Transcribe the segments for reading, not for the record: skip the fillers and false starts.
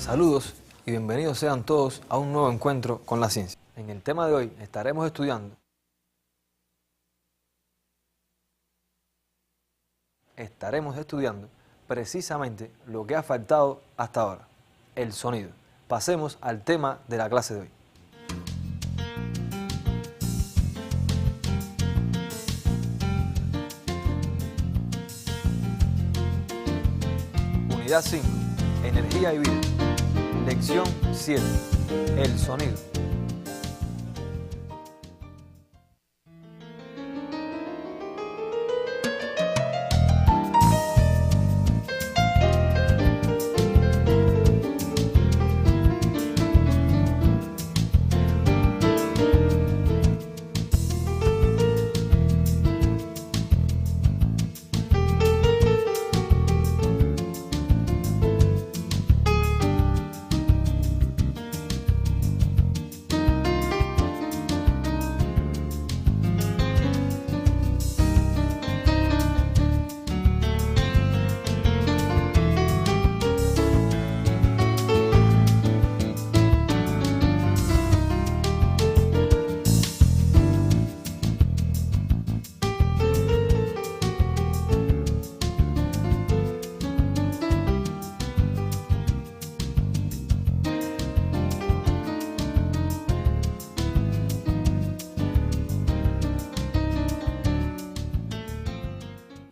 Saludos y bienvenidos sean todos a un nuevo encuentro con la ciencia. En el tema de hoy estaremos estudiando precisamente lo que ha faltado hasta ahora, el sonido. Pasemos al tema de la clase de hoy. Unidad 5, Energía y vida. Lección 7, el sonido.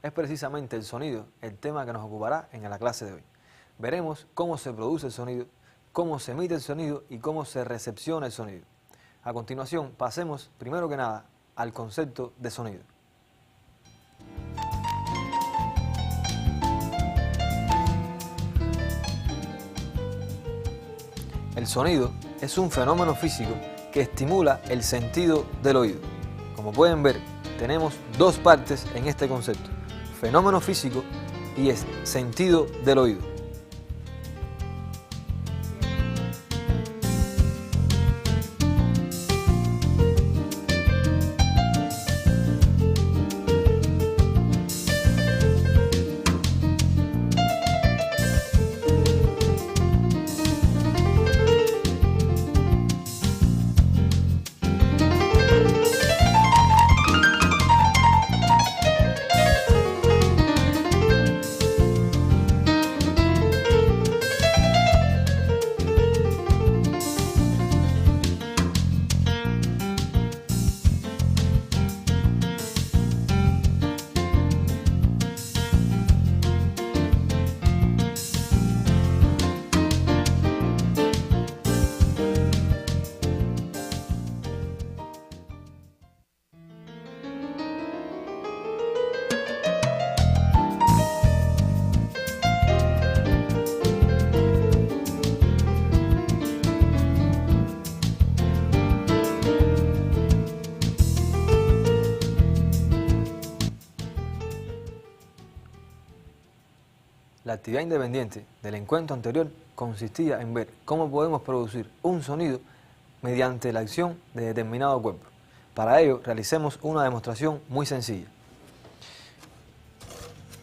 Es precisamente el sonido el tema que nos ocupará en la clase de hoy. Veremos cómo se produce el sonido, cómo se emite el sonido y cómo se recepciona el sonido. A continuación, pasemos primero que nada al concepto de sonido. El sonido es un fenómeno físico que estimula el sentido del oído. Como pueden ver, tenemos dos partes en este concepto: fenómeno físico y sentido del oído. La actividad independiente del encuentro anterior consistía en ver cómo podemos producir un sonido mediante la acción de determinado cuerpo. Para ello, realicemos una demostración muy sencilla.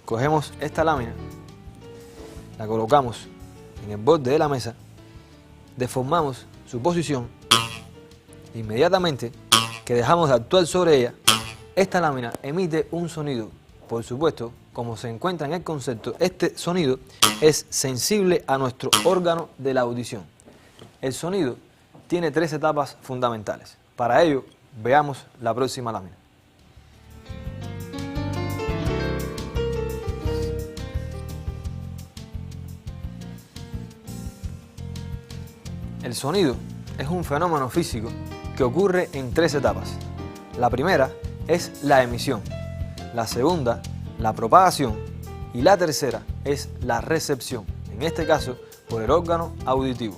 Cogemos esta lámina, la colocamos en el borde de la mesa, deformamos su posición. Inmediatamente que dejamos de actuar sobre ella, esta lámina emite un sonido. Por supuesto, como se encuentra en el concepto, este sonido es sensible a nuestro órgano de la audición. El sonido tiene tres etapas fundamentales. Para ello, veamos la próxima lámina. El sonido es un fenómeno físico que ocurre en tres etapas. La primera es la emisión, la segunda, la propagación, y la tercera es la recepción, en este caso por el órgano auditivo.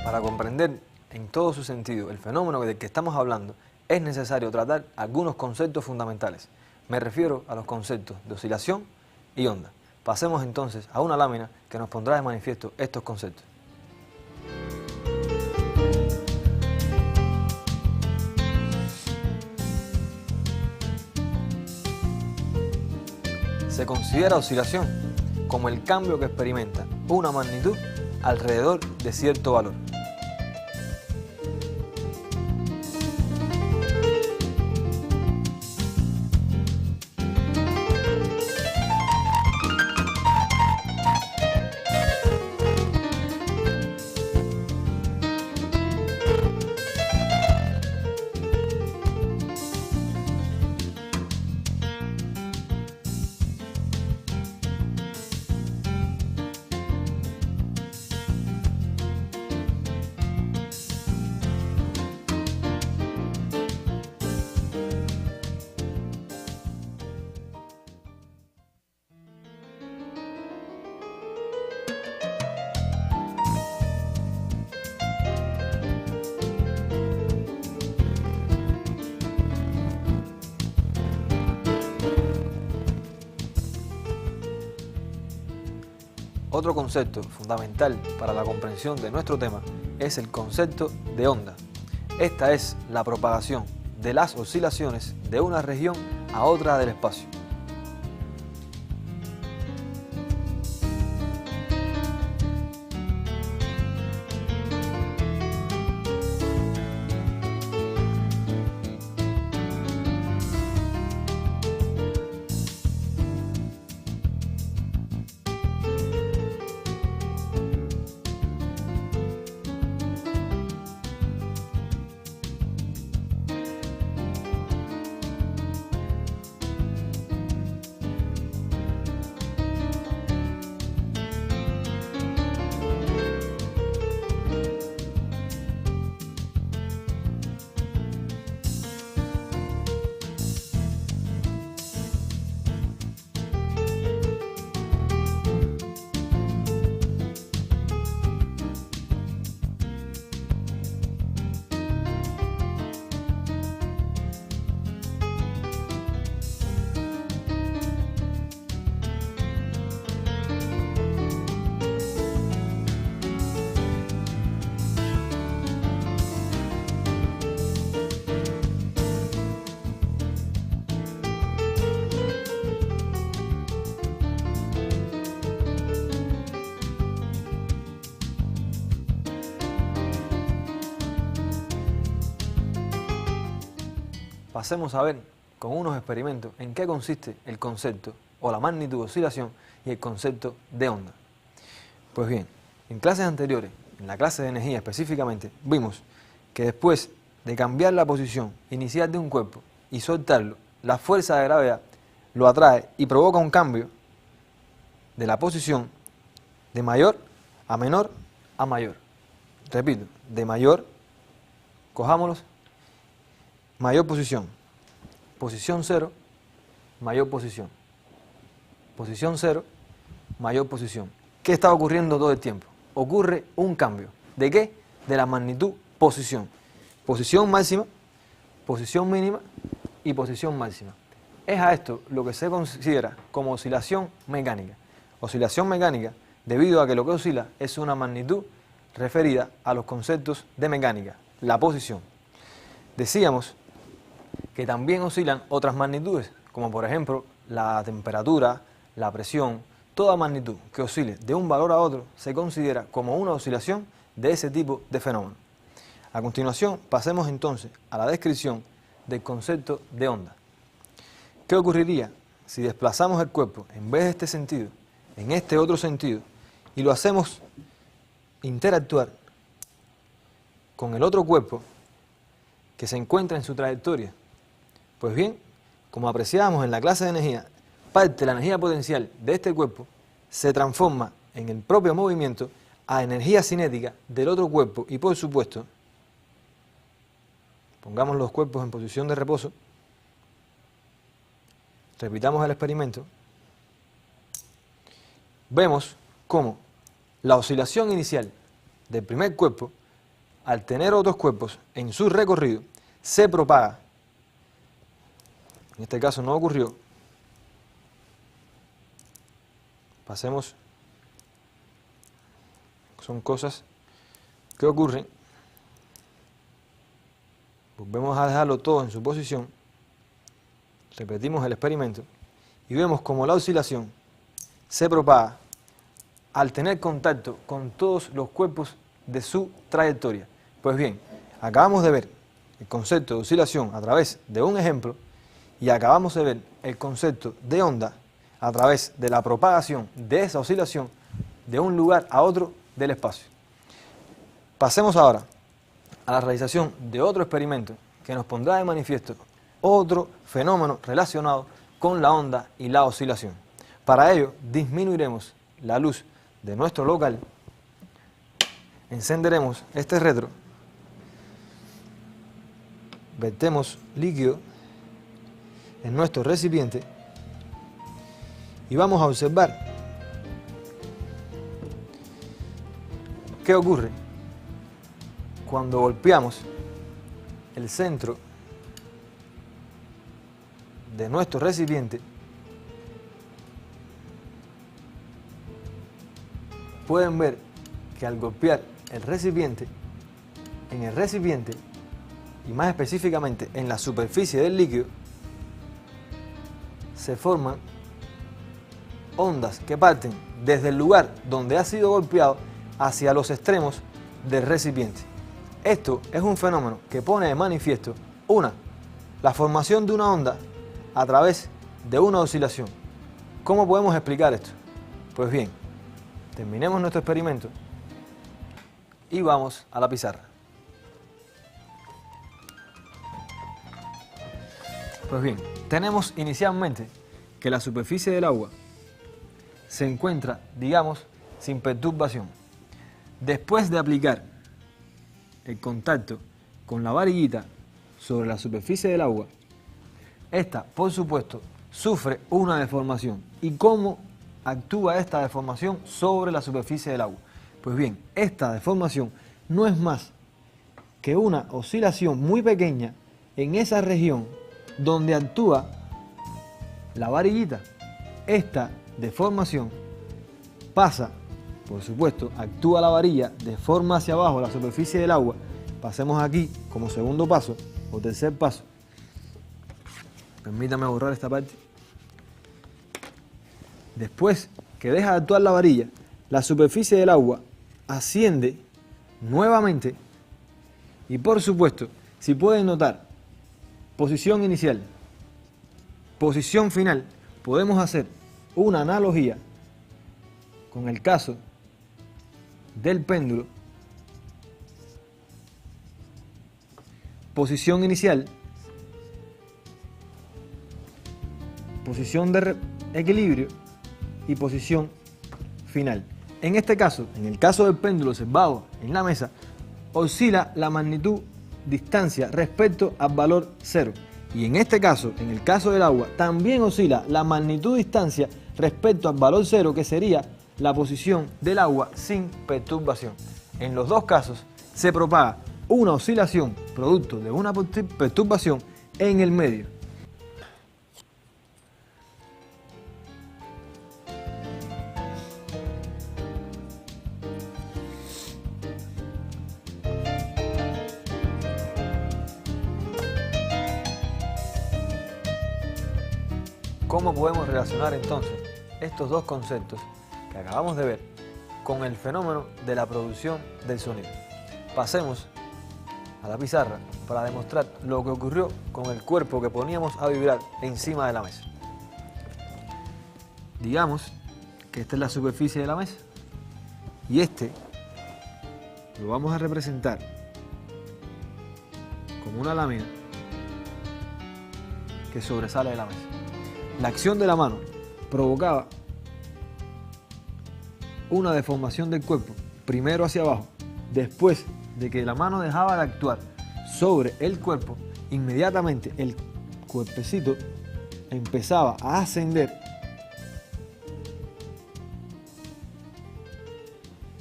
Para comprender en todo su sentido el fenómeno del que estamos hablando, es necesario tratar algunos conceptos fundamentales. Me refiero a los conceptos de oscilación y onda. Pasemos entonces a una lámina que nos pondrá de manifiesto estos conceptos. Se considera oscilación como el cambio que experimenta una magnitud alrededor de cierto valor. Otro concepto fundamental para la comprensión de nuestro tema es el concepto de onda. Esta es la propagación de las oscilaciones de una región a otra del espacio. Pasemos a ver con unos experimentos en qué consiste el concepto o la magnitud de oscilación y el concepto de onda. Pues bien, en clases anteriores, en la clase de energía específicamente, vimos que después de cambiar la posición inicial de un cuerpo y soltarlo, la fuerza de gravedad lo atrae y provoca un cambio de la posición de mayor a menor a mayor. Repito, de mayor, cojámoslos, mayor posición, posición 0, mayor posición, posición 0, mayor posición. ¿Qué está ocurriendo todo el tiempo? Ocurre un cambio. ¿De qué? De la magnitud posición. Posición máxima, posición mínima y posición máxima. Es a esto lo que se considera como oscilación mecánica. Oscilación mecánica debido a que lo que oscila es una magnitud referida a los conceptos de mecánica, la posición. Decíamos que también oscilan otras magnitudes, como por ejemplo la temperatura, la presión. Toda magnitud que oscile de un valor a otro se considera como una oscilación de ese tipo de fenómeno. A continuación, pasemos entonces a la descripción del concepto de onda. ¿Qué ocurriría si desplazamos el cuerpo en vez de este sentido, en este otro sentido, y lo hacemos interactuar con el otro cuerpo que se encuentra en su trayectoria? Pues bien, como apreciábamos en la clase de energía, parte de la energía potencial de este cuerpo se transforma en el propio movimiento a energía cinética del otro cuerpo y, por supuesto, pongamos los cuerpos en posición de reposo, repitamos el experimento, vemos cómo la oscilación inicial del primer cuerpo al tener otros cuerpos en su recorrido, se propaga. En este caso no ocurrió. Pasemos. Son cosas que ocurren. Volvemos a dejarlo todo en su posición. Repetimos el experimento y vemos como la oscilación se propaga al tener contacto con todos los cuerpos de su trayectoria. Pues bien, acabamos de ver el concepto de oscilación a través de un ejemplo y acabamos de ver el concepto de onda a través de la propagación de esa oscilación de un lugar a otro del espacio. Pasemos ahora a la realización de otro experimento que nos pondrá de manifiesto otro fenómeno relacionado con la onda y la oscilación. Para ello, disminuiremos la luz de nuestro local, encenderemos este retro, vertemos líquido en nuestro recipiente y vamos a observar qué ocurre cuando golpeamos el centro de nuestro recipiente. Pueden ver que al golpear el recipiente, en el recipiente y más específicamente en la superficie del líquido, se forman ondas que parten desde el lugar donde ha sido golpeado hacia los extremos del recipiente. Esto es un fenómeno que pone de manifiesto la formación de una onda a través de una oscilación. ¿Cómo podemos explicar esto? Pues bien, terminemos nuestro experimento y vamos a la pizarra. Pues bien, tenemos inicialmente que la superficie del agua se encuentra, digamos, sin perturbación. Después de aplicar el contacto con la varillita sobre la superficie del agua, esta, por supuesto, sufre una deformación. ¿Y cómo actúa esta deformación sobre la superficie del agua? Pues bien, esta deformación no es más que una oscilación muy pequeña en esa región donde actúa la varillita. Esta deformación pasa, por supuesto, actúa la varilla, deforma hacia abajo la superficie del agua. Pasemos aquí como segundo paso o tercer paso. Permítame borrar esta parte. Después que deja de actuar la varilla, la superficie del agua asciende nuevamente y, por supuesto, si pueden notar, posición inicial, posición final, podemos hacer una analogía con el caso del péndulo. Posición inicial, posición de equilibrio y posición final. En este caso, en el caso del péndulo observado en la mesa, oscila la magnitud distancia respecto al valor 0. Y en este caso, en el caso del agua, también oscila la magnitud distancia respecto al valor 0, que sería la posición del agua sin perturbación. En los dos casos se propaga una oscilación producto de una perturbación en el medio. ¿Cómo podemos relacionar entonces estos dos conceptos que acabamos de ver con el fenómeno de la producción del sonido? Pasemos a la pizarra para demostrar lo que ocurrió con el cuerpo que poníamos a vibrar encima de la mesa. Digamos que esta es la superficie de la mesa y este lo vamos a representar como una lámina que sobresale de la mesa. La acción de la mano provocaba una deformación del cuerpo, primero hacia abajo. Después de que la mano dejaba de actuar sobre el cuerpo, inmediatamente el cuerpecito empezaba a ascender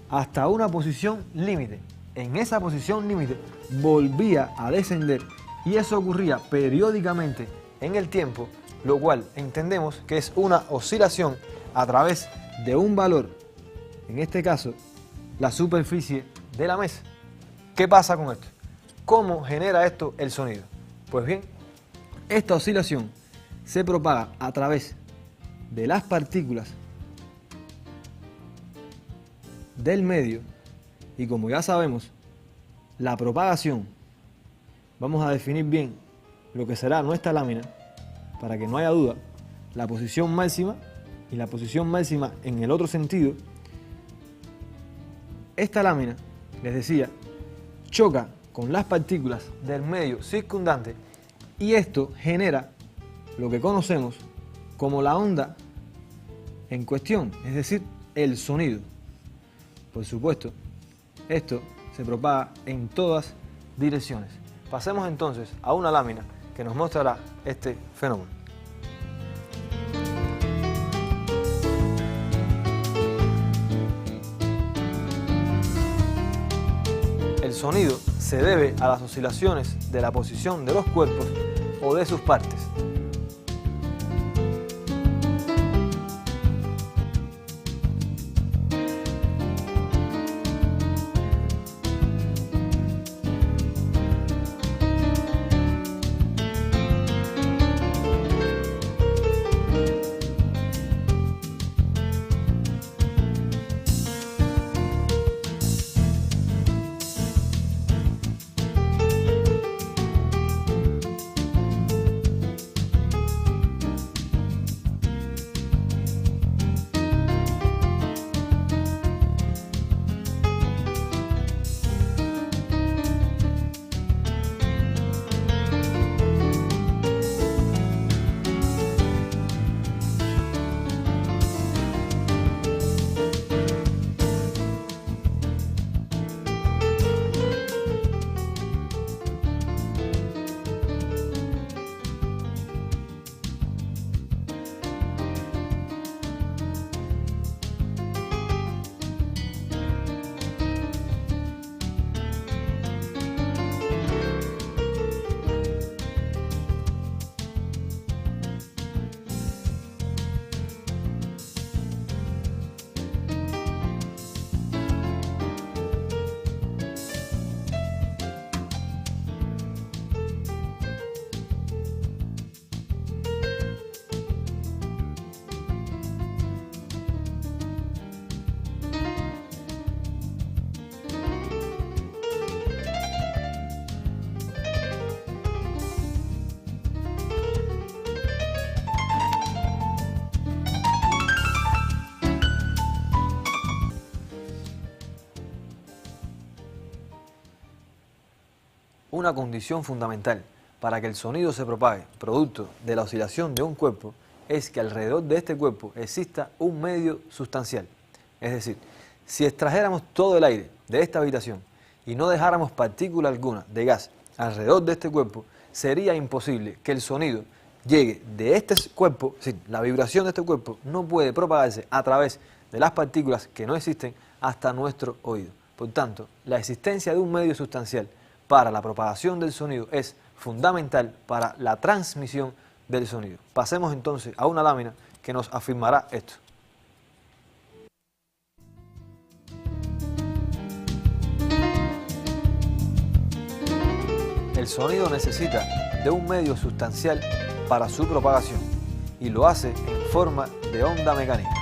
hasta una posición límite en esa posición límite volvía a descender y eso ocurría periódicamente en el tiempo, lo cual entendemos que es una oscilación a través de un valor, en este caso la superficie de la mesa. ¿Qué pasa con esto? ¿Cómo genera esto el sonido? Pues bien, esta oscilación se propaga a través de las partículas del medio y como ya sabemos, la propagación, vamos a definir bien lo que será nuestra lámina para que no haya duda, la posición máxima y la posición máxima en el otro sentido. Esta lámina, les decía, choca con las partículas del medio circundante y esto genera lo que conocemos como la onda en cuestión, es decir, el sonido. Por supuesto, esto se propaga en todas direcciones. Pasemos entonces a una lámina que nos mostrará este fenómeno. El sonido se debe a las oscilaciones de la posición de los cuerpos o de sus partes. Una condición fundamental para que el sonido se propague, producto de la oscilación de un cuerpo, es que alrededor de este cuerpo exista un medio sustancial. Es decir, si extrajéramos todo el aire de esta habitación y no dejáramos partícula alguna de gas alrededor de este cuerpo, sería imposible que el sonido llegue de este cuerpo, es decir, la vibración de este cuerpo no puede propagarse a través de las partículas que no existen hasta nuestro oído. Por tanto, la existencia de un medio sustancial para la propagación del sonido es fundamental para la transmisión del sonido. Pasemos entonces a una lámina que nos afirmará esto. El sonido necesita de un medio sustancial para su propagación y lo hace en forma de onda mecánica.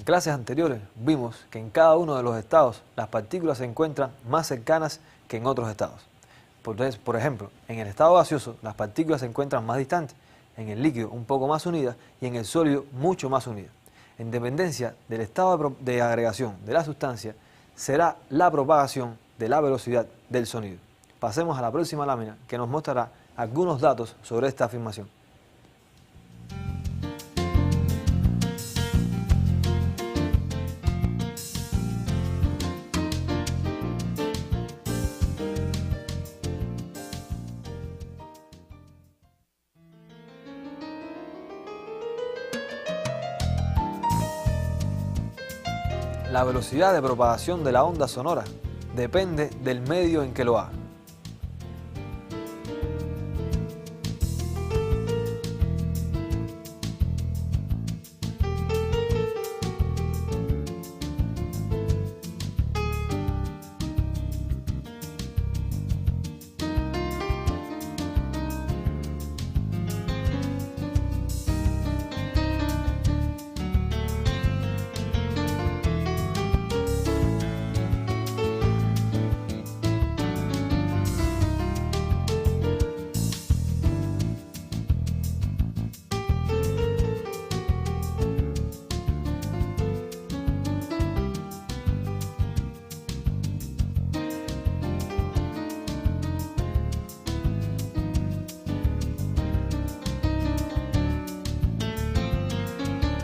En clases anteriores vimos que en cada uno de los estados las partículas se encuentran más cercanas que en otros estados. Por ejemplo, en el estado gaseoso las partículas se encuentran más distantes, en el líquido un poco más unidas y en el sólido mucho más unidas. En dependencia del estado de agregación de la sustancia, será la propagación de la velocidad del sonido. Pasemos a la próxima lámina que nos mostrará algunos datos sobre esta afirmación. La velocidad de propagación de la onda sonora depende del medio en que lo haga.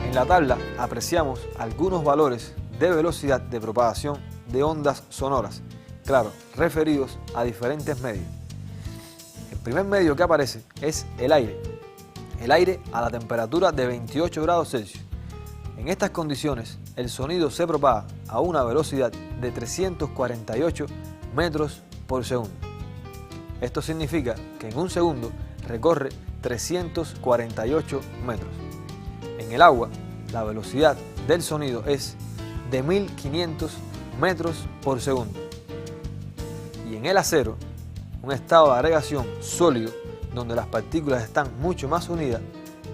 En la tabla apreciamos algunos valores de velocidad de propagación de ondas sonoras, claro, referidos a diferentes medios. El primer medio que aparece es el aire. El aire a la temperatura de 28 grados Celsius. En estas condiciones, el sonido se propaga a una velocidad de 348 metros por segundo. Esto significa que en un segundo recorre 348 metros. En el agua, la velocidad del sonido es de 1500 metros por segundo. Y en el acero, un estado de agregación sólido, donde las partículas están mucho más unidas,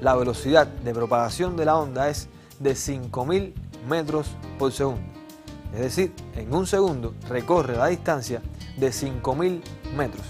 la velocidad de propagación de la onda es de 5000 metros por segundo. Es decir, en un segundo recorre la distancia de 5000 metros.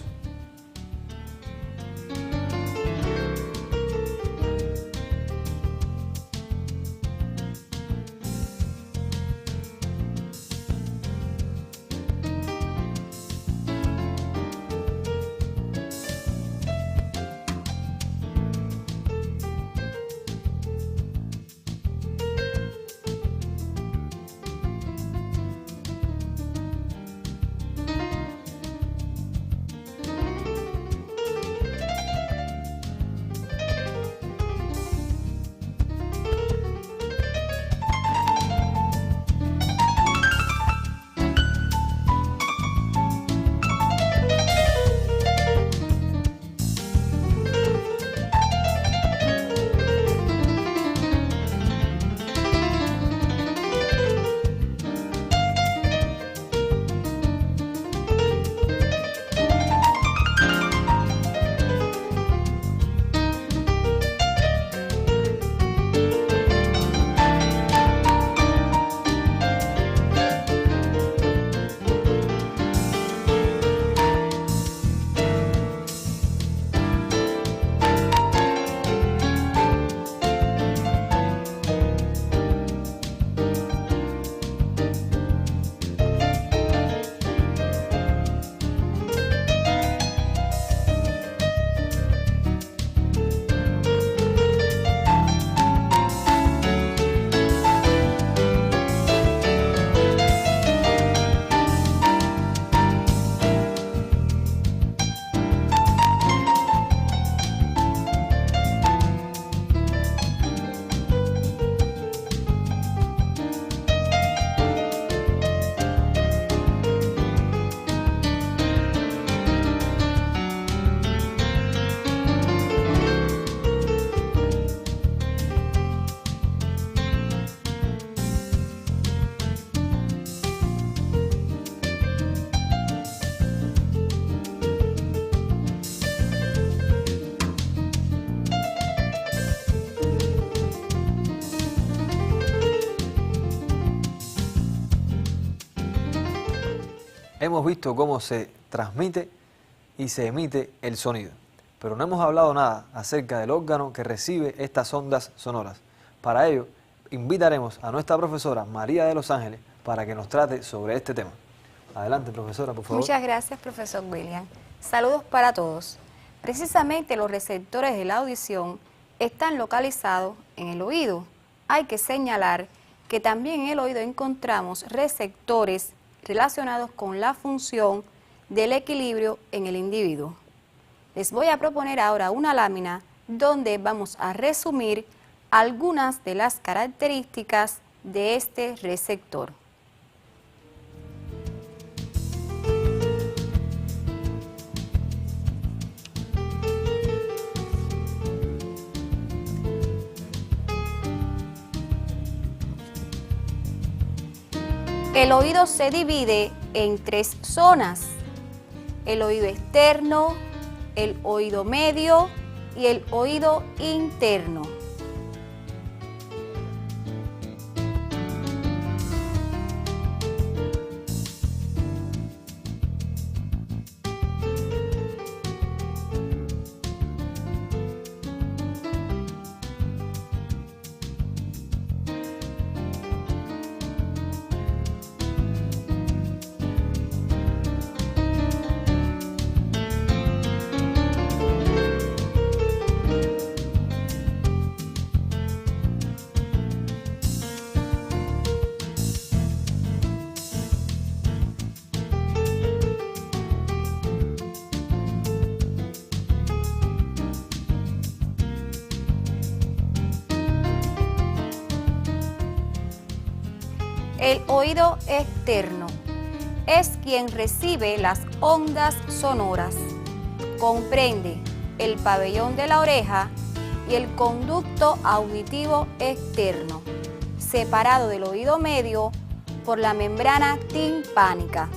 hemos visto cómo se transmite y se emite el sonido, pero no hemos hablado nada acerca del órgano que recibe estas ondas sonoras. Para ello, invitaremos a nuestra profesora María de los Ángeles para que nos trate sobre este tema. Adelante, profesora, por favor. Muchas gracias, profesor William. Saludos para todos. Precisamente los receptores de la audición están localizados en el oído. Hay que señalar que también en el oído encontramos receptores relacionados con la función del equilibrio en el individuo. Les voy a proponer ahora una lámina donde vamos a resumir algunas de las características de este receptor. El oído se divide en 3 zonas: el oído externo, el oído medio y el oído interno. El oído externo es quien recibe las ondas sonoras. Comprende el pabellón de la oreja y el conducto auditivo externo, separado del oído medio por la membrana timpánica.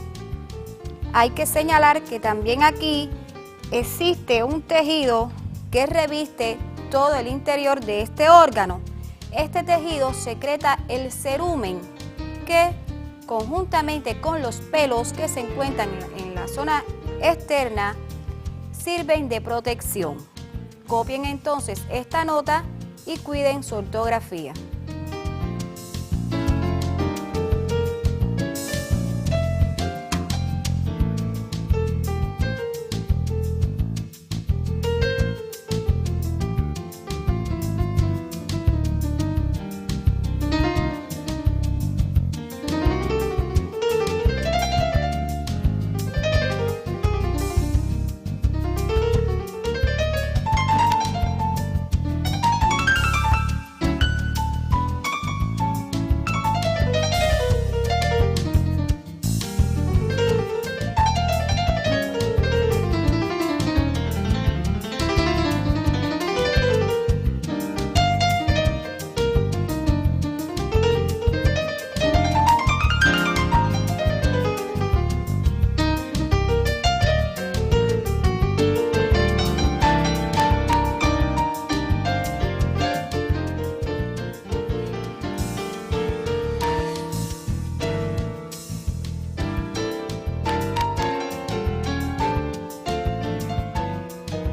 Hay que señalar que también aquí existe un tejido que reviste todo el interior de este órgano. Este tejido secreta el cerumen, que conjuntamente con los pelos que se encuentran en la zona externa sirven de protección. Copien entonces esta nota y cuiden su ortografía.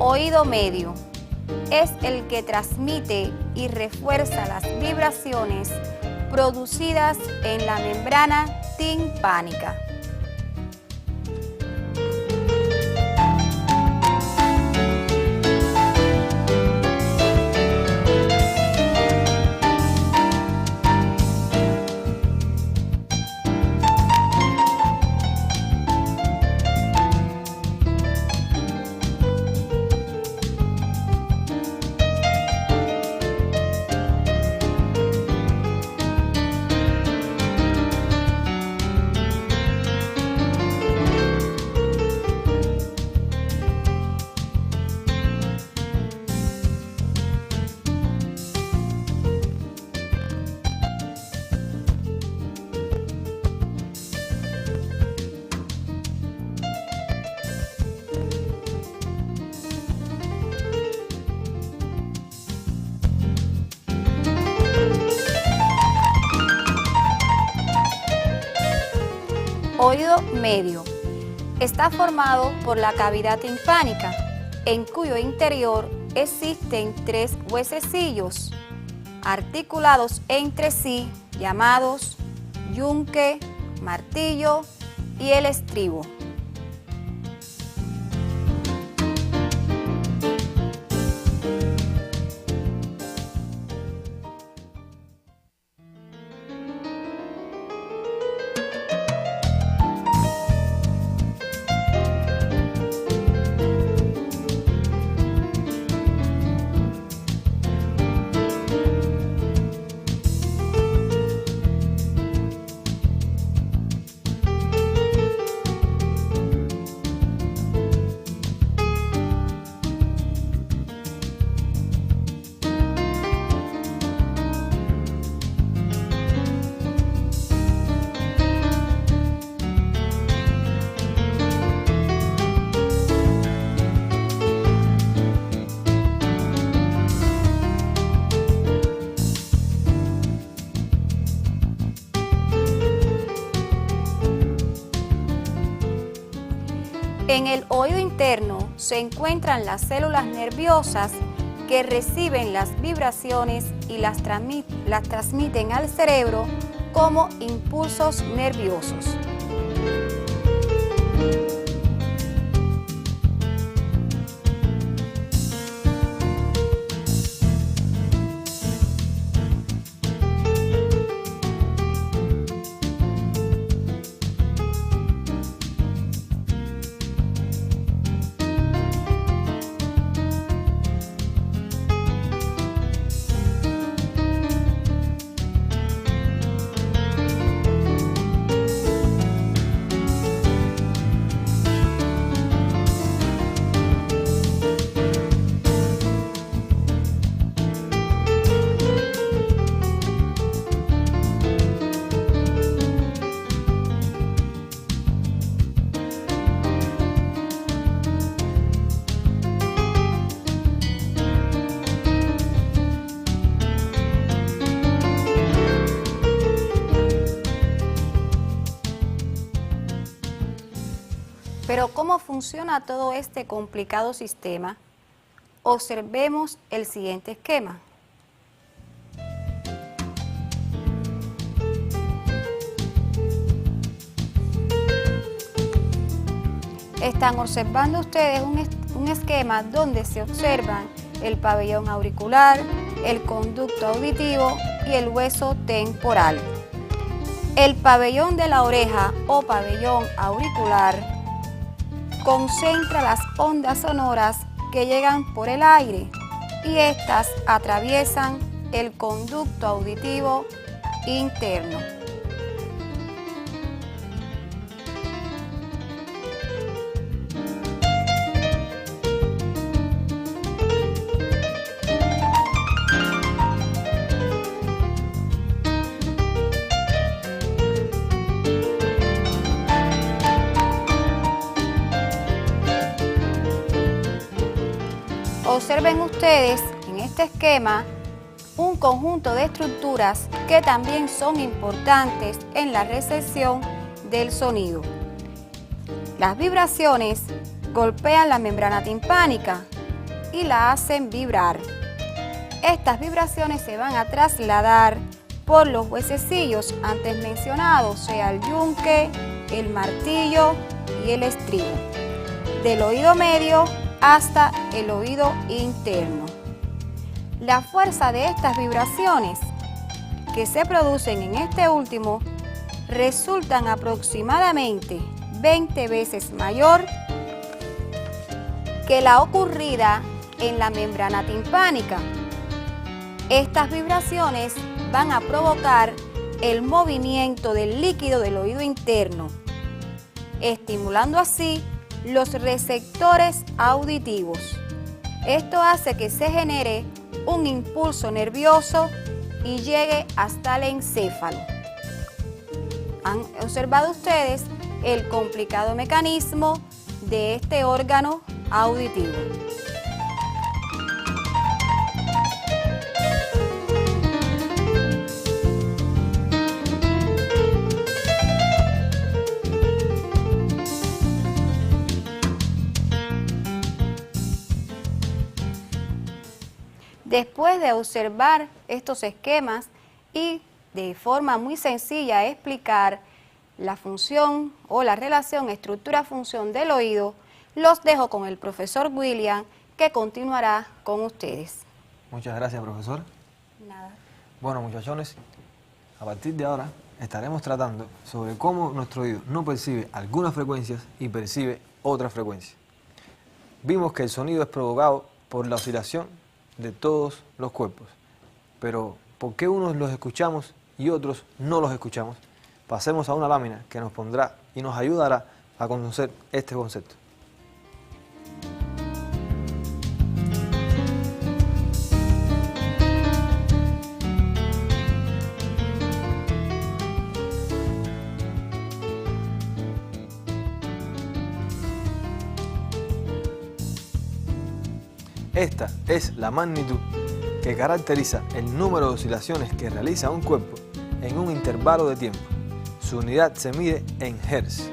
Oído medio es el que transmite y refuerza las vibraciones producidas en la membrana timpánica. Oído medio Está formado por la cavidad timpánica, en cuyo interior existen 3 huesecillos articulados entre sí, llamados yunque, martillo y el estribo. En el oído interno se encuentran las células nerviosas que reciben las vibraciones y las transmiten al cerebro como impulsos nerviosos. Pero ¿cómo funciona todo este complicado sistema? Observemos el siguiente esquema. Están observando ustedes un esquema donde se observan el pabellón auricular, el conducto auditivo y el hueso temporal. El pabellón de la oreja o pabellón auricular concentra las ondas sonoras que llegan por el aire y estas atraviesan el conducto auditivo interno. Observen ustedes en este esquema un conjunto de estructuras que también son importantes en la recepción del sonido. Las vibraciones golpean la membrana timpánica y la hacen vibrar. Estas vibraciones se van a trasladar por los huesecillos antes mencionados, sea el yunque, el martillo y el estribo, del oído medio hasta el oído interno. La fuerza de estas vibraciones que se producen en este último resultan aproximadamente 20 veces mayor que la ocurrida en la membrana timpánica. Estas vibraciones van a provocar el movimiento del líquido del oído interno, estimulando así los receptores auditivos. Esto hace que se genere un impulso nervioso y llegue hasta el encéfalo. ¿Han observado ustedes el complicado mecanismo de este órgano auditivo? Después de observar estos esquemas y de forma muy sencilla explicar la función o la relación estructura-función del oído, los dejo con el profesor William, que continuará con ustedes. Muchas gracias, profesor. Nada. Bueno, muchachones, a partir de ahora estaremos tratando sobre cómo nuestro oído no percibe algunas frecuencias y percibe otras frecuencias. Vimos que el sonido es provocado por la oscilación de todos los cuerpos, pero ¿por qué unos los escuchamos y otros no los escuchamos? Pasemos a una lámina que nos pondrá y nos ayudará a conocer este concepto. Esta es la magnitud que caracteriza el número de oscilaciones que realiza un cuerpo en un intervalo de tiempo. Su unidad se mide en Hz.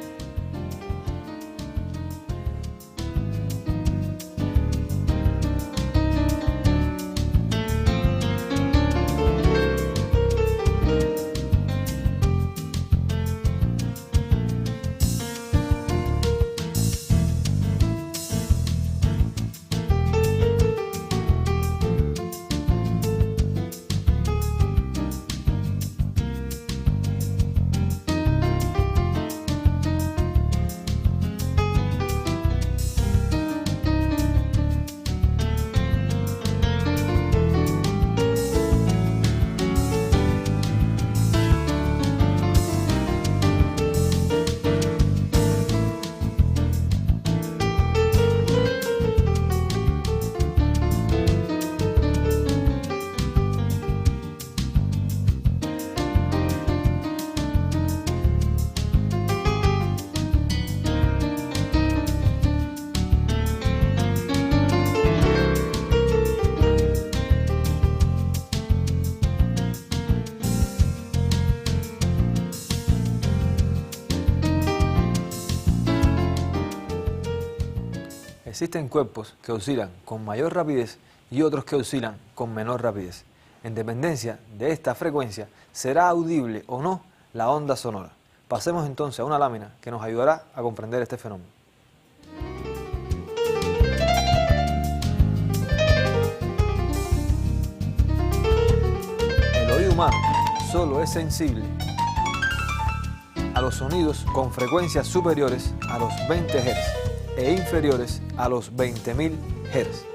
Existen cuerpos que oscilan con mayor rapidez y otros que oscilan con menor rapidez. En dependencia de esta frecuencia, será audible o no la onda sonora. Pasemos entonces a una lámina que nos ayudará a comprender este fenómeno. El oído humano solo es sensible a los sonidos con frecuencias superiores a los 20 Hz e inferiores a los 20.000 Hz.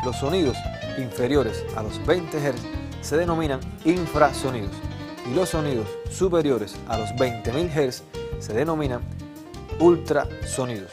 Los sonidos inferiores a los 20 Hz se denominan infrasonidos y los sonidos superiores a los 20.000 Hz se denominan ultrasonidos.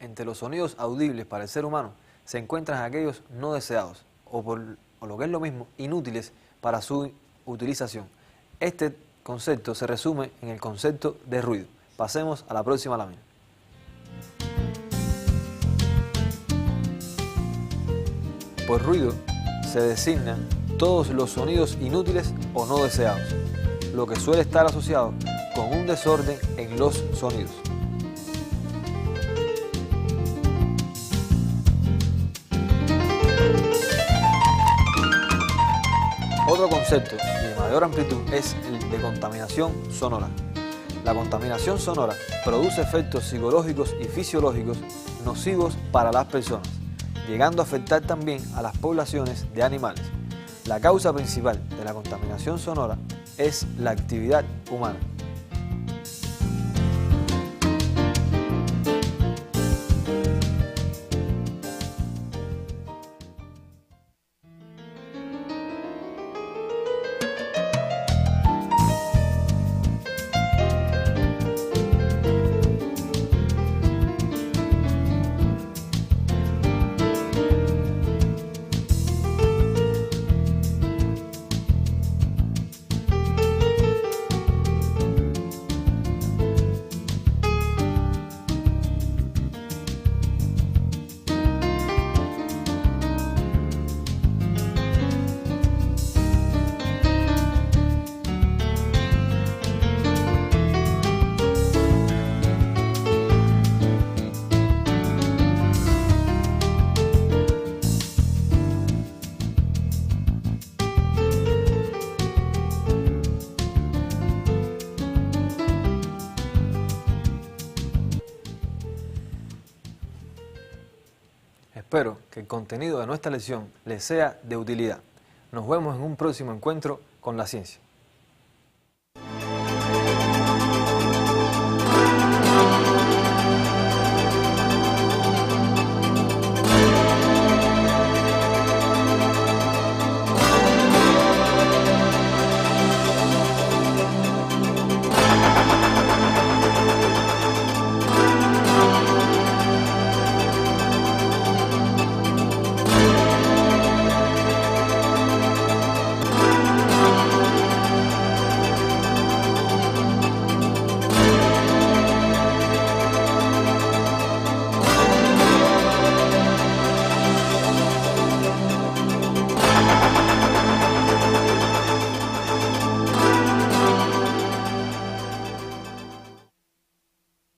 Entre los sonidos audibles para el ser humano se encuentran aquellos no deseados o lo que es lo mismo, inútiles para su utilización. Este concepto se resume en el concepto de ruido. Pasemos a la próxima lámina. Por ruido se designan todos los sonidos inútiles o no deseados, lo que suele estar asociado con un desorden en los sonidos. otro concepto y de mayor amplitud es el de contaminación sonora. La contaminación sonora produce efectos psicológicos y fisiológicos nocivos para las personas, llegando a afectar también a las poblaciones de animales. La causa principal de la contaminación sonora es la actividad humana. Espero que el contenido de nuestra lección les sea de utilidad. Nos vemos en un próximo encuentro con la ciencia.